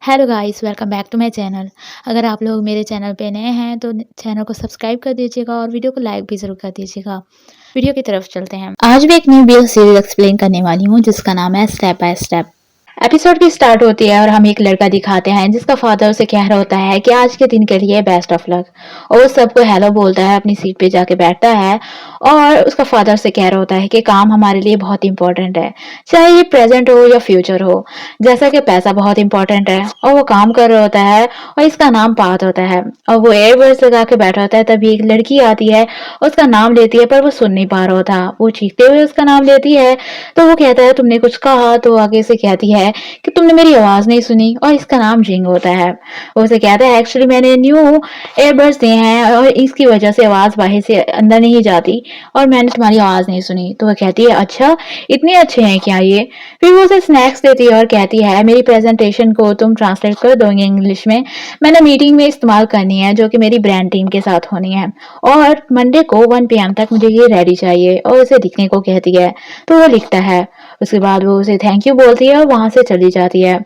Hello guys, welcome back to my channel. अगर आप लोग मेरे चैनल पे नए हैं तो चैनल को सब्सक्राइब कर दीजिएगा और वीडियो को लाइक भी ज़रूर कर दीजिएगा। वीडियो की तरफ चलते हैं। आज मैं एक न्यू वेब सीरीज एक्सप्लेन करने वाली हूँ जिसका नाम है स्टेप बाय स्टेप। एपिसोड की स्टार्ट होती है और हम एक लड़का दिखाते हैं जिसका फादर उसे कह रहा होता है कि आज के दिन के लिए बेस्ट ऑफ लक, और वो सबको हेलो बोलता है, अपनी सीट पे जाके बैठता है और उसका फादर से कह रहा होता है कि काम हमारे लिए बहुत इंपॉर्टेंट है, चाहे ये प्रेजेंट हो या फ्यूचर हो। जैसा कि पैसा बहुत इंपॉर्टेंट है और वो काम कर रहा होता है और इसका नाम पात होता है और वो एयरबड्स लगा के बैठा होता है। तभी एक लड़की आती है, उसका नाम लेती है पर वो सुन नहीं पा रहा था। वो चीखते हुए उसका नाम लेती है तो वो कहता है तुमने कुछ कहा, तो आगे से कहती है कि तुमने मेरी आवाज नहीं सुनी, और इसका नाम जिंग होता है। वो उसे कहता है एक्चुअली मैंने न्यू एयरबड्स दिए हैं और इसकी वजह से आवाज बाहर से अंदर नहीं जाती और मैंने तुम्हारी आवाज नहीं सुनी। तो वो कहती है अच्छा, इतने अच्छे हैं क्या ये। फिर वो उसे स्नैक्स देती है और कहती है मेरी प्रेजेंटेशन को तुम ट्रांसलेट कर दोगे इंग्लिश में, मैंने मीटिंग में इस्तेमाल करनी है जो कि मेरी ब्रांड टीम के साथ होनी है, और मंडे को 1 PM तक मुझे ये रेडी चाहिए, और उसे लिखने को कहती है। तो वो लिखता है। उसके बाद वो उसे थैंक यू बोलती है और वहां से चली जाती है।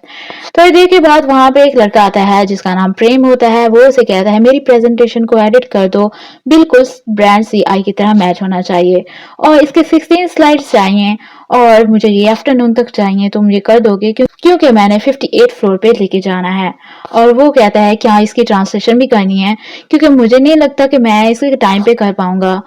थोड़ी देर के बाद वहां पे एक लड़का आता है जिसका नाम प्रेम होता है। वो उसे कहता है मेरी प्रेजेंटेशन को एडिट कर दो, बिल्कुल ब्रांड CI की तरह मैच होना चाहिए, और इसके 16 स्लाइड्स चाहिए और मुझे ये आफ्टरनून तक चाहिए। तुम ये कर दोगे क्योंकि मैंने 58 फ्लोर पे लेके जाना है। और वो कहता है क्या इसकी ट्रांसलेशन भी करनी है, क्योंकि मुझे नहीं लगता कि मैं इसे टाइम पे कर पाऊंगा।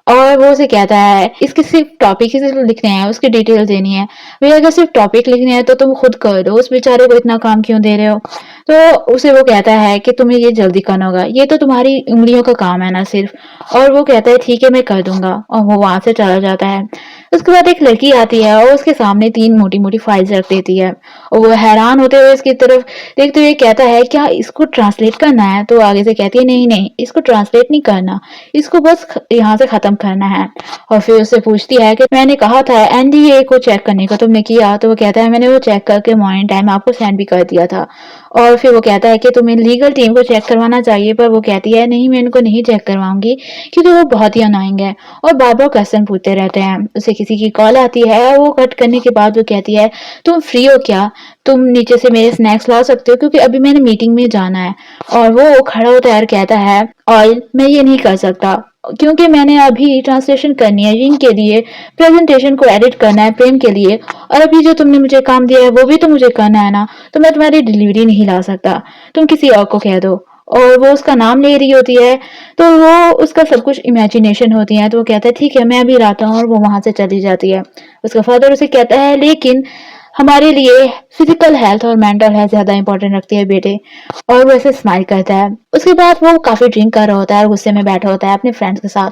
और वो उसे कहता है इसके सिर्फ टॉपिक ही सिर्फ लिखने हैं, उसकी डिटेल देनी है। भैया अगर सिर्फ टॉपिक लिखने हैं तो तुम खुद कर दो, उस बेचारे को इतना काम क्यों दे रहे हो। तो उसे वो कहता है कि तुम्हें ये जल्दी करना होगा, ये तो तुम्हारी उंगलियों का काम है ना सिर्फ। और वो कहता है ठीक है मैं कर दूंगा, और वो वहां से चला जाता है। उसके बाद एक लड़की आती है और उसके सामने 3 मोटी मोटी फाइल्स रख देती है, और वो हैरान होते हुए इसकी तरफ देखते हुए कहता है क्या इसको ट्रांसलेट करना है। तो आगे से कहती है नहीं नहीं, इसको ट्रांसलेट नहीं करना, इसको बस यहाँ से खत्म करना है। और फिर उससे पूछती है कि मैंने कहा था NDA को चेक करने का, तुमने किया। तो वो कहता है मैंने वो चेक करके मॉर्निंग टाइम आपको सेंड भी कर दिया था। और फिर वो कहता है कि तुम्हें लीगल टीम को चेक करवाना चाहिए, पर वो कहती है नहीं मैं इनको नहीं चेक करवाऊंगी क्योंकि वो बहुत ही अनोइंग है और बार बार क्वेश्चन पूछते रहते हैं। उसे किसी की कॉल आती है और वो कट करने के बाद वो कहती है तुम फ्री हो क्या, तुम नीचे से मेरे स्नैक्स ला सकते हो क्योंकि अभी मैंने मीटिंग में जाना है। और वो खड़ा होता है और कहता है ऑयल मैं ये नहीं कर सकता क्योंकि मैंने अभी ट्रांसलेशन करनी है रिंग के लिए, प्रेजेंटेशन को एडिट करना है प्रेम के लिए, और अभी जो तुमने मुझे काम दिया है वो भी तो मुझे करना है ना, तो मैं तुम्हारी डिलीवरी नहीं ला सकता, तुम किसी और को कह दो। और वो उसका नाम ले रही होती है तो वो उसका सब कुछ इमेजिनेशन होती है। तो वो कहता है ठीक है मैं अभी लाता हूँ, और वो वहां से चली जाती है। उसका फादर उसे कहता है लेकिन हमारे लिए फिजिकल हेल्थ और मेंटल हेल्थ ज्यादा इंपॉर्टेंट रखती है बेटे। और वो ऐसे स्माइल करता है। उसके बाद वो काफी ड्रिंक कर रहा होता है और गुस्से में बैठा होता है अपने फ्रेंड्स के साथ,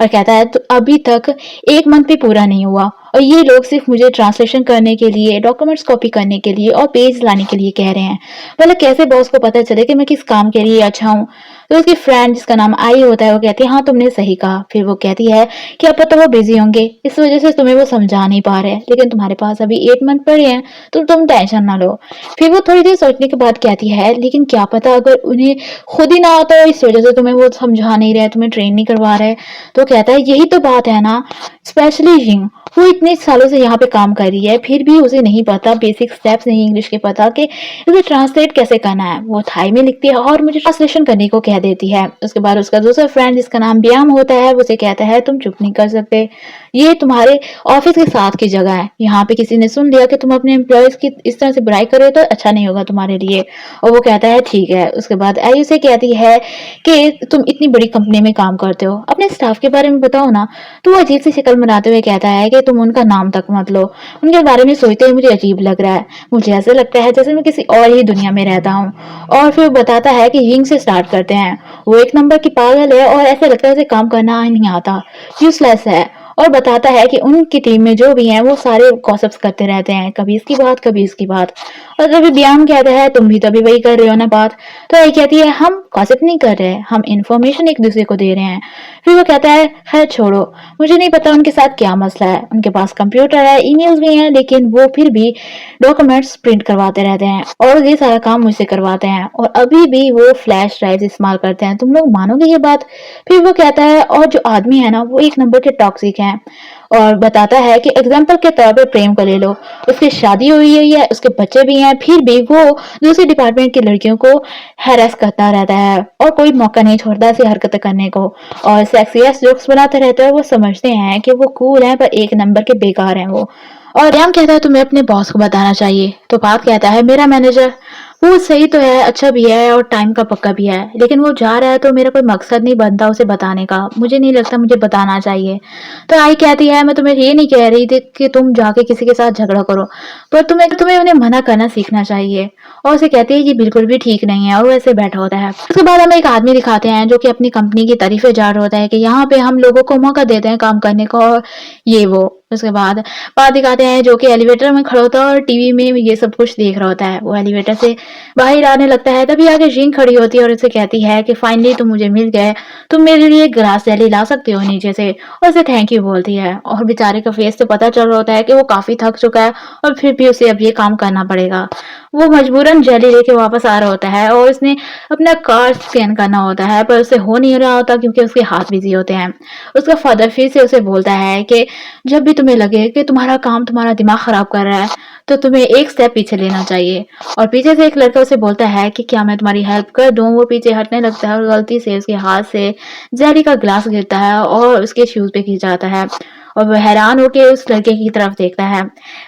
और कहता है तो अभी तक 1 मंथ भी पूरा नहीं हुआ और ये लोग सिर्फ मुझे ट्रांसलेशन करने के लिए, डॉक्यूमेंट्स कॉपी करने के लिए और पेज लाने के लिए कह रहे हैं, मतलब कैसे बॉस को पता चले कि मैं किस काम के लिए अच्छा हूँ। तो उसकी फ्रेंड जिसका नाम आई होता है वो कहती है हाँ तुमने सही कहा। फिर वो कहती है कि अब तो वो बिजी होंगे इस वजह से तुम्हें वो समझा नहीं पा रहे, लेकिन तुम्हारे पास अभी 8 मंथ पड़े हैं तो तुम टेंशन ना लो। फिर वो थोड़ी देर सोचने के बाद कहती है लेकिन क्या पता अगर उन्हें खुद ही ना आता हो, इस वजह से तुम्हें वो समझा नहीं रहे, तुम्हें ट्रेन नहीं करवा रहे। तो कहता है यही तो बात है ना, स्पेशली जिंग, वो इतने सालों से यहाँ पे काम कर रही है फिर भी उसे नहीं पता, बेसिक स्टेप्स नहीं इंग्लिश के पता कि उसे ट्रांसलेट कैसे करना है। वो थाई में लिखती है और मुझे ट्रांसलेशन करने को कह देती है। उसके बाद उसका दूसरा फ्रेंड जिसका नाम ब्याम होता है वो उसे कहता है तुम चुप नहीं कर सकते, ये तुम्हारे ऑफिस के साथ की जगह है, यहाँ पे किसी ने सुन लिया कि तुम अपने एम्प्लॉयज की इस तरह से बुराई कर रहे हो तो अच्छा नहीं होगा तुम्हारे लिए। और वो कहता है ठीक है। उसके बाद आई उसे कहती है कि तुम इतनी बड़ी कंपनी में काम करते हो, अपने स्टाफ के बारे में बताओ ना। तो वो अजीब सी शक्ल बनाते हुए कहता है कि तुम उनका नाम तक मत लो, उनके बारे में सोचते ही मुझे अजीब लग रहा है, मुझे ऐसा लगता है जैसे मैं किसी और ही दुनिया में रहता हूँ। और फिर बताता है कि यिंग से स्टार्ट करते हैं, वो एक नंबर की पागल है और ऐसा लगता है उसे काम करना ही नहीं आता, यूजलेस है। और बताता है कि उनकी टीम में जो भी हैं वो सारे गॉसिप्स करते रहते हैं, कभी इसकी बात कभी इसकी बात। और तभी ब्याम कहता है तुम भी तो अभी वही कर रहे हो ना बात। तो ये कहती है हम गॉसिप नहीं कर रहे, हम इंफॉर्मेशन एक दूसरे को दे रहे हैं। फिर वो कहता है खैर छोड़ो, मुझे नहीं पता उनके साथ क्या मसला है, उनके पास कंप्यूटर है, ईमेल्स भी हैं, लेकिन वो फिर भी डॉक्यूमेंट्स प्रिंट करवाते रहते हैं और ये सारा काम मुझसे करवाते हैं, और अभी भी वो फ्लैश ड्राइव इस्तेमाल करते हैं, तुम लोग मानोगे ये बात। फिर वो कहता है और जो आदमी है ना वो एक नंबर के टॉक्सिक हैं, और बताता है कि एग्जाम्पल के तौर पर प्रेम को ले लो, उसकी शादी हुई है, उसके बच्चे भी हैं, फिर भी वो दूसरे डिपार्टमेंट की लड़कियों को हैरेस करता रहता है और कोई मौका नहीं छोड़ता ऐसी हरकतें करने को, और सेक्सियस जोक्स बनाते रहते हैं। वो समझते हैं कि वो कूल हैं पर एक नंबर के बेकार हैं वो। और रैम कहता है तुम्हें अपने बॉस को बताना चाहिए, तो बात कहता है मेरा मैनेजर वो सही तो है, अच्छा भी है और टाइम का पक्का भी है, लेकिन वो जा रहा है तो मेरा कोई मकसद नहीं बनता उसे बताने का, मुझे नहीं लगता मुझे बताना चाहिए। तो आई कहती है मैं तुम्हें ये नहीं कह रही थी कि तुम जाके किसी के साथ झगड़ा करो, पर तुम्हें तुम्हें उन्हें मना करना सीखना चाहिए। और उसे कहती है ये बिल्कुल भी ठीक नहीं है, और वैसे बैठा होता है। उसके बाद हमें एक आदमी दिखाते हैं जो कि अपनी कंपनी की तारीफें जार रहा होता है कि यहाँ पे हम लोगों को मौका देते हैं काम करने को और ये वो। उसके बाद बात दिखाते हैं जो कि एलिवेटर में खड़ा होता है और टीवी में ये सब कुछ देख रहा होता है। वो एलिवेटर से बाहर आने लगता है, तभी आगे जीन खड़ी होती है और उसे कहती है कि फाइनली तुम मुझे मिल गए, तुम मेरे लिए ग्लास जैली ला सकते हो नीचे से, और उसे थैंक यू बोलती है। और बेचारे का फेस से पता चल रहा होता है कि वो काफी थक चुका है और फिर भी उसे अब ये काम करना पड़ेगा। वो मजबूरन जेली लेके वापस आ रहा होता है और उसने अपना कार्ड स्कैन करना होता है, पर उसे हो नहीं रहा होता क्योंकि उसके हाथ बिजी होते हैं। उसका फादर फिर से उसे बोलता है कि जब भी तुम्हें लगे कि तुम्हारा काम तुम्हारा दिमाग खराब कर रहा है तो तुम्हें एक स्टेप पीछे लेना चाहिए। और पीछे से एक लड़का उसे बोलता है कि क्या मैं तुम्हारी हेल्प कर दूं। वो पीछे हटने लगता है और गलती से उसके हाथ से जेली का ग्लास गिरता है और उसके शूज पे गिर जाता है, और वह हैरान होकर उस लड़के की तरफ देखता है।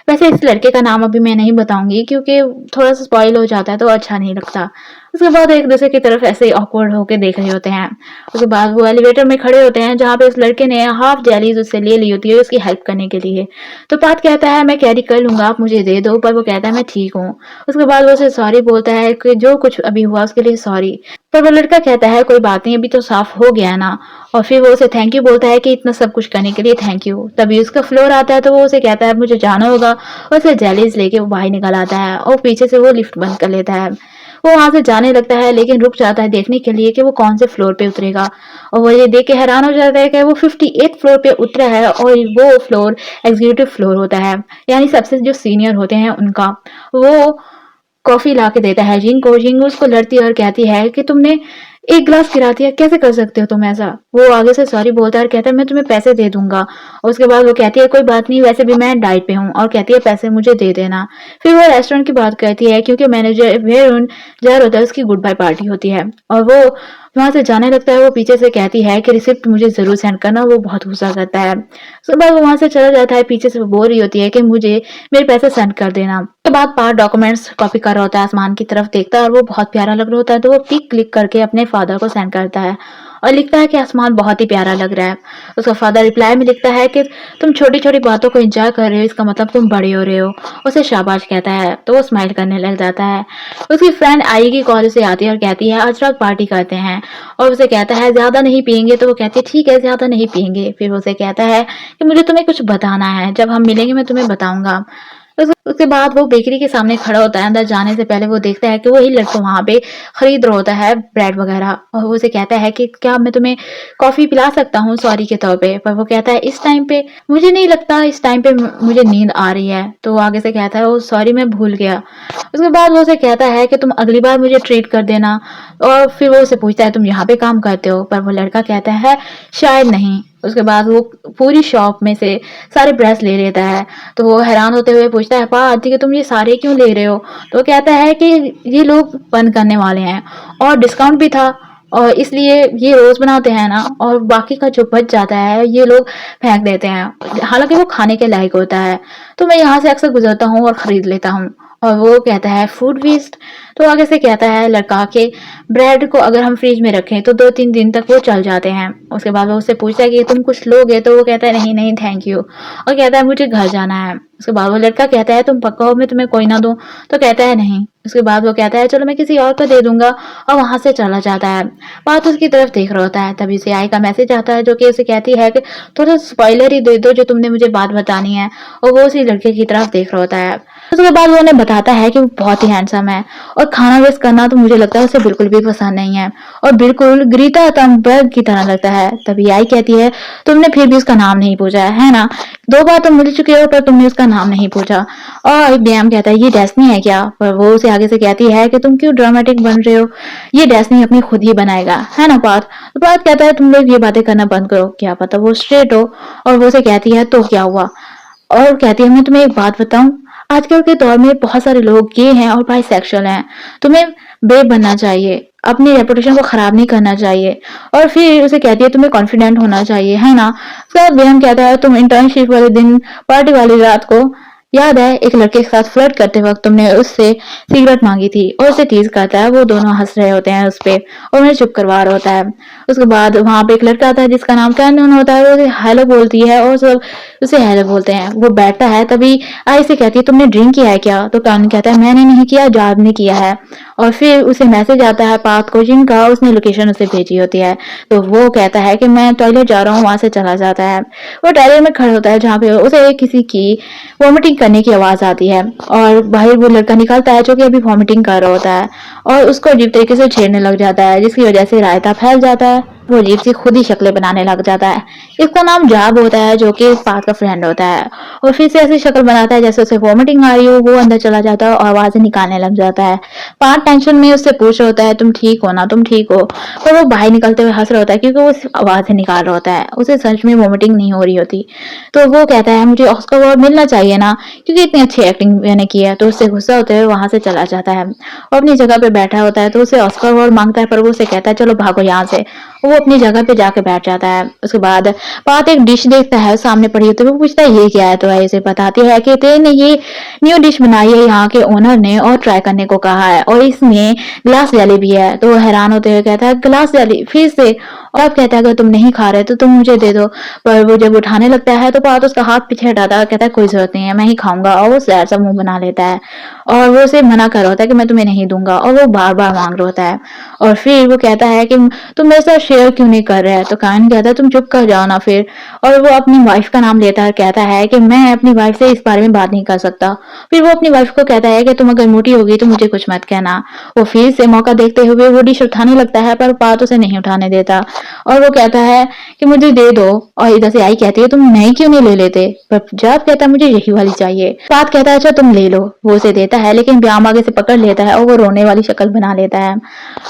वैसे इस लड़के का नाम अभी मैं नहीं बताऊंगी क्योंकि थोड़ा सा स्पॉइल हो जाता है तो अच्छा नहीं लगता। उसके बाद एक दूसरे की तरफ ऐसे ही ऑकवर्ड होकर देख रहे होते हैं। उसके बाद वो एलिवेटर में खड़े होते हैं जहाँ पे उस लड़के ने हाफ जेलीज उससे ले ली होती है उसकी हेल्प करने के लिए। तो बात कहता है मैं कैरी कर लूंगा, आप मुझे दे दो, पर वो कहता है मैं ठीक हूँ। उसके बाद वो उसे सॉरी बोलता है कि जो कुछ अभी हुआ उसके लिए सॉरी, पर वो लड़का कहता है कोई बात नहीं, अभी तो साफ हो गया ना। और फिर वो उसे थैंक यू बोलता है कि इतना सब कुछ करने के लिए थैंक यू। तभी उसका फ्लोर आता है तो वो उसे कहता है मुझे जाना होगा, और उसे जेलीज लेके वो बाहर निकल आता है और पीछे से वो लिफ्ट बंद कर लेता है। वो वहां से जाने लगता है लेकिन रुक जाता है देखने के लिए कि वो कौन से फ्लोर पे उतरेगा, और वो ये देख के हैरान हो जाता है कि वो 58 फ्लोर पे उतरा है और वो फ्लोर एग्जीक्यूटिव फ्लोर होता है, यानी सबसे जो सीनियर होते हैं उनका। वो कॉफी ला के देता है जिंग को। जिंग उसको लड़ती है और कहती है कि तुमने एक ग्लास गिरा दिया, कैसे कर सकते हो तुम ऐसा। वो आगे से सॉरी बोलता है और कहता है मैं तुम्हें पैसे दे दूंगा। और उसके बाद वो कहती है कोई बात नहीं, वैसे भी मैं डाइट पे हूँ, और कहती है पैसे मुझे दे देना। फिर वो रेस्टोरेंट की बात करती है क्योंकि मैनेजर वेरुण जा रहा होता है, उसकी गुड बाय पार्टी होती है और वो वहां से जाने लगता है। वो पीछे से कहती है कि रिसिप्ट मुझे जरूर सेंड करना। वो बहुत गुस्सा करता है। उसके बाद वो वहां से चला जाता है। पीछे से वो बोल रही होती है कि मुझे मेरे पैसे सेंड कर देना। उसके बाद पार्ट डॉक्यूमेंट्स कॉपी कर रहा होता है, आसमान की तरफ देखता है और वो बहुत प्यारा लग रहा होता है, तो वो पिक क्लिक करके अपने फादर को सेंड करता है और लिखता है कि आसमान बहुत ही प्यारा लग रहा है। उसका फादर रिप्लाई में लिखता है कि तुम छोटी छोटी बातों को एंजॉय कर रहे हो, इसका मतलब तुम बड़े हो रहे हो। उसे शाबाश कहता है तो वो स्माइल करने लग जाता है। उसकी फ्रेंड आई की कॉल से आती है और कहती है आज रात पार्टी करते हैं, और उसे कहता है ज्यादा नहीं पियेंगे, तो वो कहती है ठीक है ज्यादा नहीं पियेंगे। फिर वो उसे कहता है कि मुझे तुम्हें कुछ बताना है, जब हम मिलेंगे मैं तुम्हें बताऊंगा। उसके बाद वो बेकरी के सामने खड़ा होता है। अंदर जाने से पहले वो देखता है कि वही लड़का वहां पे खरीद रहा होता है ब्रेड वगैरह, और वो उसे कहता है कि क्या मैं तुम्हें कॉफी पिला सकता हूँ सॉरी के तौर पे। पर वो कहता है इस टाइम पे मुझे नहीं लगता, इस टाइम पे मुझे नींद आ रही है। तो वो आगे से कहता है ओ सॉरी मैं भूल गया। उसके बाद वो उसे कहता है कि तुम अगली बार मुझे ट्रीट कर देना, और फिर वो उसे पूछता है तुम यहाँ पे काम करते हो, पर वो लड़का कहता है शायद नहीं। उसके बाद वो पूरी शॉप में से सारे ब्रश ले लेता है। तो वो हैरान होते हुए पूछता है पा आती कि तुम ये सारे क्यों ले रहे हो। तो वो कहता है कि ये लोग बंद करने वाले हैं और डिस्काउंट भी था, और इसलिए ये रोज बनाते हैं ना, और बाकी का जो बच जाता है ये लोग फेंक देते हैं, हालांकि वो खाने के लायक होता है। तो मैं यहाँ से अक्सर गुजरता हूँ और खरीद लेता हूँ। और वो कहता है फूड वेस्ट। तो आगे से कहता है लड़का के ब्रेड को अगर हम फ्रिज में रखें तो 2-3 दिन तक वो चल जाते हैं। उसके बाद वो उससे पूछता है कि तुम कुछ लोगे, तो वो कहता है नहीं नहीं थैंक यू, और कहता है मुझे घर जाना है। उसके बाद वो लड़का कहता है तुम पक्का हो मैं तुम्हें कोई ना दूं। तो कहता है नहीं। उसके बाद वो कहता है चलो मैं किसी और को दे दूंगा, और वहां से चला जाता है। बात उसकी तरफ देख रहा होता है, तभी से आई का मैसेज आता है जो कि उसे कहती है कि थोड़ा स्पॉइलर ही दे दो जो तुमने मुझे बात बतानी है, और वो उसी लड़के की तरफ देख रहा होता है। उसके बाद वो उन्हें बताता है कि वो बहुत ही हैंडसम है और खाना वेस्ट करना तो मुझे लगता है उसे बिल्कुल भी पसंद नहीं है और बिल्कुल ग्रीटा थनबर्ग की तरह लगता है। तभी आई कहती है, तुमने फिर भी उसका नाम नहीं पूछा है ना? 2 बार तुम मिल चुके हो पर तुमने उसका नाम नहीं पूछा। और डैम कहता है, ये डेस्नी है क्या? पर वो उसे आगे से कहती है कि तुम क्यों ड्रामेटिक बन रहे हो? ये डेस्नी अपनी खुद ही बनाएगा, है ना पार्थ? तो पार्थ कहता है, तुम लोग ये बातें करना बंद करो, क्या पता वो स्ट्रेट हो। और वो उसे कहती है, तो क्या हुआ? और कहती है, मैं तुम्हें एक बात बताऊं, आजकल के दौर में बहुत सारे लोग गे हैं और बाइसेक्सुअल हैं। तुम्हें ब्रेव बनना चाहिए, अपनी रेपुटेशन को खराब नहीं करना चाहिए। और फिर उसे कहती है, तुम्हें कॉन्फिडेंट होना चाहिए, है ना? फिर बेहम कहता है, तुम इंटर्नशिप वाले दिन पार्टी वाली रात को याद है एक लड़के के साथ फ्लर्ट करते वक्त तुमने उससे सिगरेट मांगी थी? और उसे टीज करता है, वो दोनों हंस रहे होते हैं उस पे और उन्हें चुप करवा रहा होता है। उसके बाद वहां पे एक लड़का आता है जिसका नाम कैनन होता है, वो उसे हेलो बोलती है और सब उसे हेलो बोलते हैं। वो बैठता है, तभी आई से कहती है, तुमने ड्रिंक किया है क्या? तो कैनन कहता है, मैंने नहीं किया, जाब ने किया है। और फिर उसे मैसेज आता है पार्थ को जिनका उसने लोकेशन उसे भेजी होती है। तो वो कहता है कि मैं टॉयलेट जा रहा हूँ, वहां से चला जाता है। वो टॉयलेट में खड़ा होता है जहाँ पे उसे किसी की वॉमिटिंग करने की आवाज आती है और बाहर वो लड़का निकलता है जो कि अभी वॉमिटिंग कर रहा होता है और उसको अजीब तरीके से छेड़ने लग जाता है, जिसकी वजह से रायता फैल जाता है। वो अजीब सी खुद ही शक्लें बनाने लग जाता है। इसका नाम जाब होता है जो कि पार्थ का फ्रेंड होता है और फिर से ऐसी शक्ल बनाता है जैसे उसे वॉमिटिंग आ रही हो। वो अंदर चला जाता है और आवाजें निकालने लग जाता है। पार्थ टेंशन में उससे पूछ रहा होता है, तुम ठीक हो ना, तुम ठीक हो? पर वो बाहर निकलते हुए हंस रहा होता है क्योंकि वो सिर्फ आवाजें निकाल रहा होता है, उसे सच में वॉमिटिंग नहीं हो रही होती। तो वो कहता है, मुझे ऑस्कर अवार्ड मिलना चाहिए ना, क्योंकि इतनी अच्छी एक्टिंग मैंने की है। तो उससे गुस्सा होते हुए वहां से चला जाता है और अपनी जगह पे बैठा होता है। तो उसे ऑस्कर अवार्ड मांगता है पर वो उसे कहता है, चलो भागो यहाँ से। वो अपनी जगह पे जाके बैठ जाता है। उसके बाद पार्थ एक डिश देखता है सामने पड़ी होती है। वो पूछता है, ये क्या है? तो ऐसे बताती है कि तेने ये न्यू डिश बनाई है यहाँ के ओनर ने और ट्राई करने को कहा है और इसमें ग्लास जैली भी है। तो वो हैरान होते हुए कहता है, ग्लास जैली फिर से? और अब कहता है, अगर तुम नहीं खा रहे तो तुम मुझे दे दो। पर वो जब उठाने लगता है तो पार्थ उसका हाथ पीछे हटाता है, कहता है, कोई जरूरत नहीं है, मैं ही खाऊंगा। और वो जहर सा मुंह बना लेता है और वो उसे मना कर रहा होता है कि मैं तुम्हें नहीं दूंगा और वो बार बार मांग रहा होता है। और फिर वो कहता है कि तुम मेरे साथ शेयर क्यों नहीं कर रहे हैं? तो कान कहता है, तुम चुप कर जाओ ना फिर। और वो अपनी वाइफ का नाम लेता है, कहता है कि मैं अपनी वाइफ से इस बारे में बात नहीं कर सकता। फिर वो अपनी वाइफ को कहता है कि तुम अगर मोटी होगी तो मुझे कुछ मत कहना। वो फिर से मौका देखते हुए वो डिश उठाने लगता है पर पार्थ उसे नहीं उठाने देता और वो कहता है कि मुझे दे दो। और इधर से आई कहती है, तुम नई क्यों नहीं ले लेते? पर जब कहता है, मुझे यही वाली चाहिए। पार्थ कहता है, अच्छा तुम ले लो। वो उसे देता है लेकिन ब्याम आगे से पकड़ लेता है और वो रोने वाली शक्ल बना लेता है।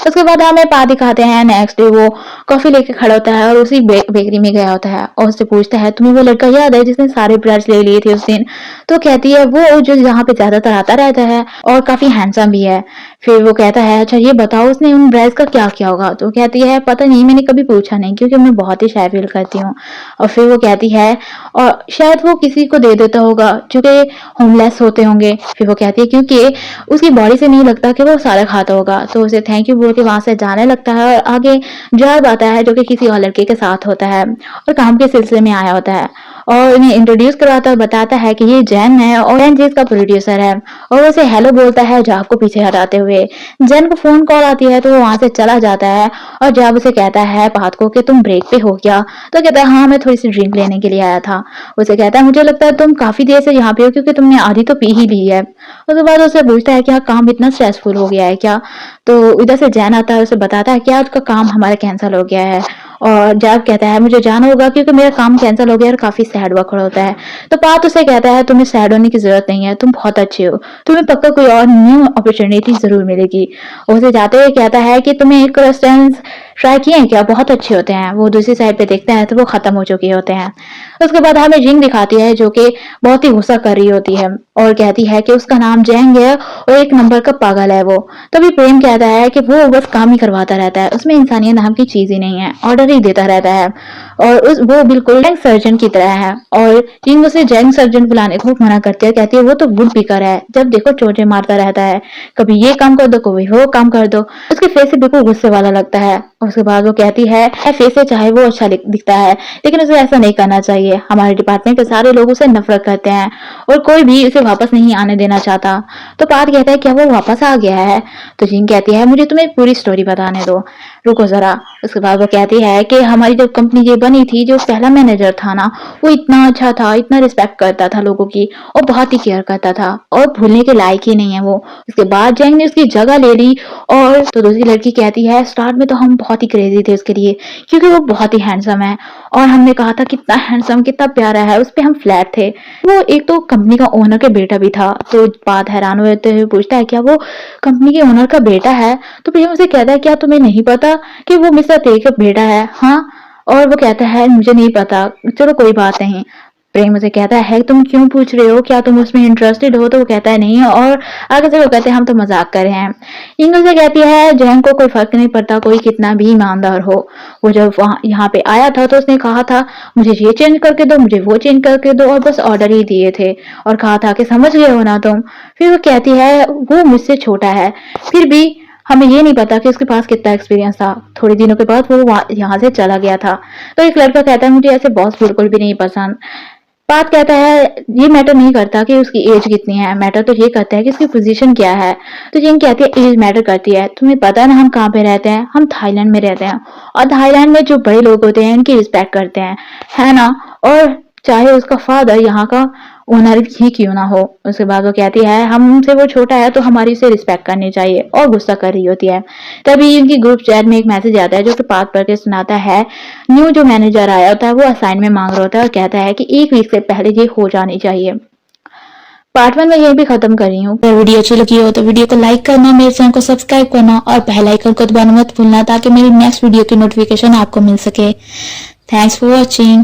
उसके बाद हमें पार्थ दिखाते हैं, नेक्स्ट डे वो कॉफी लेके खड़ा होता है और उसी बेकरी में गया होता है और उससे पूछता है, तुम्हें वो लड़का याद है जिसने सारे ब्रेड्स ले लिए थे उस दिन? तो कहती है, वो जो यहाँ पे ज्यादातर आता रहता है और काफी हैंडसम भी है। फिर वो कहता है, अच्छा ये बताओ उसने उन ब्रेड्स का क्या किया होगा? तो कहती है, पता नहीं, मैंने कभी पूछा नहीं क्योंकि मैं बहुत ही शाय फील करती हूँ। और फिर वो कहती है, और शायद वो किसी को दे देता होगा जो कि होमलेस होते होंगे। फिर वो कहती है, क्योंकि उसकी बॉडी से नहीं लगता कि वो सारा खाता होगा। तो उसे थैंक यू बोल के वहां से जाने लगता है और आगे जॉब आता है जो कि किसी और लड़के के साथ होता है और काम के सिलसिले में आया होता है और इन्हें इंट्रोड्यूस करवाता और बताता है कि ये जैन है और जैन जी इसका प्रोड्यूसर है। और उसे हेलो बोलता है जाब को पीछे हटाते हुए। जैन को फोन कॉल आती है तो वो वहां से चला जाता है और जाब उसे कहता है पार्थ को कि तुम ब्रेक पे हो क्या? तो कहता है, हाँ मैं थोड़ी सी ड्रिंक लेने के लिए आया था। उसे कहता है, मुझे लगता है तुम काफी देर से यहाँ पे हो क्योंकि तुमने आधी तो पी ही ली है। उसके बाद उसे पूछता है, क्या काम इतना स्ट्रेसफुल हो गया है क्या? तो इधर से जैन आता है, उसे बताता है, क्या उसका काम हमारा कैंसिल हो गया है? और जैब कहता है, मुझे जाना होगा क्योंकि मेरा काम कैंसिल हो गया और काफी सैड वक्त होता है। तो पार्थ उसे कहता है, तुम्हें सैड होने की जरूरत नहीं है, तुम बहुत अच्छे हो, तुम्हें पक्का कोई और न्यू अपॉर्चुनिटी जरूर मिलेगी। उसे जाते हुए कहता है कि तुम्हें एक रेस्टोरेंट ट्राई किए हैं क्या? बहुत अच्छे होते हैं। वो दूसरी साइड पे देखते हैं तो वो खत्म हो चुके होते हैं। उसके बाद हमें जिंग दिखाती है जो कि बहुत ही गुस्सा कर रही होती है और कहती है कि उसका नाम जैंग है और एक नंबर का पागल है वो। तभी प्रेम कहता है कि वो बस काम ही करवाता रहता है, उसमें इंसानियत नाम की चीज ही नहीं है, ऑर्डर ही देता रहता है और वो बिल्कुल जैंग सर्जन की तरह है। और जिंग उसे जैंग सर्जन बुलाने को मना करती है, कहती है वो तो वुड पिकर है, जब देखो चोटें मारता रहता है, कभी ये काम कर दो कभी वो काम कर दो। उसके फेस से बिल्कुल गुस्से वाला लगता है। उसके बाद वो कहती है फेस से चाहे वो अच्छा दिखता है लेकिन उसे ऐसा नहीं करना चाहिए। है, हमारे डिपार्टमेंट के सारे लोग उसे नफरत करते हैं और कोई भी उसे वापस नहीं आने देना चाहता। तो पार्थ कहता है क्या वो वापस आ गया है? तो जिंग कहती है मुझे तुम्हें पूरी स्टोरी बताने दो, रुको जरा। उसके बाद वो कहती है कि हमारी जब कंपनी ये बनी थी, जो पहला मैनेजर था ना, वो इतना अच्छा था, इतना रिस्पेक्ट करता था लोगों की और बहुत ही केयर करता था और भूलने के लायक ही नहीं है वो। उसके बाद जैंग ने उसकी जगह ले ली। और तो दूसरी लड़की कहती है स्टार्ट में तो हम बहुत ही क्रेजी थे उसके लिए, क्योंकि वो बहुत ही हैंडसम है और हमने कहा था कितना हैंडसम, कितना प्यारा है, उस पर हम फ्लैट थे। वो एक तो कंपनी का ओनर के बेटा भी था। तो बात हैरान होते हुए पूछता है क्या वो कंपनी के ओनर का बेटा है? तो प्रेम उसे कहता है क्या तुम्हें नहीं पता कि वो मिस्टर ते का बेटा है? हाँ। और वो कहता है मुझे नहीं पता, चलो कोई बात नहीं। प्रेम उसे कहता है तुम क्यों पूछ रहे हो, क्या तुम उसमें इंटरेस्टेड हो? तो वो कहता है नहीं। और आगे से वो कहते हैं हम तो मजाक कर रहे हैं। इंग उसे कहती है जैंग को कोई फर्क नहीं पड़ता, कोई कितना भी ईमानदार हो। वो जब वहाँ यहाँ पे आया था तो उसने कहा था मुझे ये चेंज करके दो, मुझे वो चेंज करके दो, और बस ऑर्डर ही दिए थे और कहा था कि समझ गए हो ना तुम। फिर वो कहती है वो मुझसे छोटा है, फिर भी हमें ये नहीं पता कि उसके पास कितना एक्सपीरियंस था। थोड़े दिनों के बाद वो यहाँ से चला गया था। तो एक लड़का कहता है मुझे ऐसे बॉस बिल्कुल भी नहीं पसंद। बात कहता है ये मैटर नहीं करता कि उसकी एज कितनी है, मैटर तो ये करता है कि उसकी पोजीशन क्या है। तो जिंग कहती है एज मैटर करती है, तुम्हें पता है ना हम कहाँ पे रहते हैं? हम थाईलैंड में रहते हैं और थाईलैंड में जो बड़े लोग होते हैं उनकी रिस्पेक्ट करते हैं, है ना? और चाहे उसका फादर यहाँ का ओनर ही क्यों ना हो। उसके बाद वो कहती है हमसे वो छोटा है तो हमारी उसे रिस्पेक्ट करनी चाहिए, और गुस्सा कर रही होती है। तभी उनकी ग्रुप चैट में एक मैसेज आता है जो कि पार्थ पढ़ के सुनाता है। न्यू जो मैनेजर आया होता है वो असाइनमेंट मांग रहा होता है और कहता है कि 1 वीक से पहले ये हो जानी चाहिए। पार्ट 1 में यही भी खत्म कर रही हूँ। अगर वीडियो अच्छी लगी हो तो वीडियो को लाइक करना, मेरे चैनल को सब्सक्राइब करना और बेल आइकन को दबाना मत भूलना, ताकि मेरी नेक्स्ट वीडियो की नोटिफिकेशन आपको मिल सके। Thanks for watching.